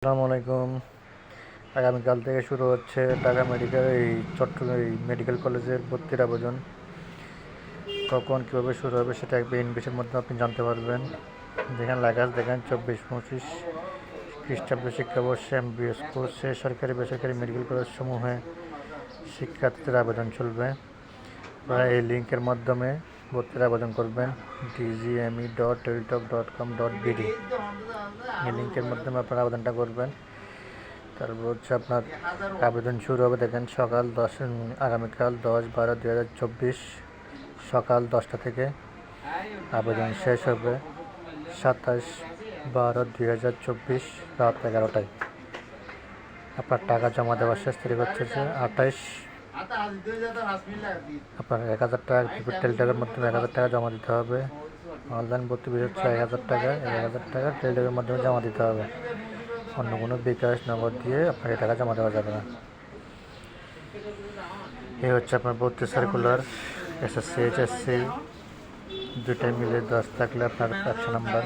আসসালামু আলাইকুম। আগামীকাল থেকে শুরু হচ্ছে ঢাকা মেডিকেল চট্টগ্রাম মেডিকেল কলেজের ভর্তির আবেদন। কখন কীভাবে শুরু হবে সেটা একটা ইনভিটেশনের মাধ্যমে আপনি জানতে পারবেন। যেখানে লেখা আছে দেখেন 24-25 খ্রিস্টাব্দ শিক্ষাবর্ষে MBBS কোর্সে সরকারি বেসরকারি মেডিকেল কলেজ সমূহে শিক্ষার্থীদের আবেদন চলবে। আপনারা এই লিঙ্কের মাধ্যমে ভর্তির আবেদন করবেন dgme.teletalk.com.bd। এই লিঙ্কের মাধ্যমে আপনারা আবেদনটা করবেন। তারপর হচ্ছে আপনার আবেদন শুরু হবে দেখেন আগামীকাল 10-12-2024 সকাল 10টা থেকে। আবেদন শেষ হবে 27-12-2024 রাত 11টায়। আপনার টাকা জমা দেওয়ার শেষ তারিখ হচ্ছে যে 28। আপনার 1000 টাকা প্রিপেড টেলিটকের মাধ্যমে 1000 টাকা জমা দিতে হবে। অনলাইন ভর্তি ফি হচ্ছে 1000 টাকা। 1000 টাকা টেলিটকের মাধ্যমে জমা দিতে হবে। অন্য কোনো বিকাশ নগদ দিয়ে আপনাকে টাকা জমা দেওয়া যাবে না। এই হচ্ছে আপনার ভর্তি সার্কুলার। SSC HSC দুটাই মিলে 10 থাকলে আপনার 100 নাম্বার।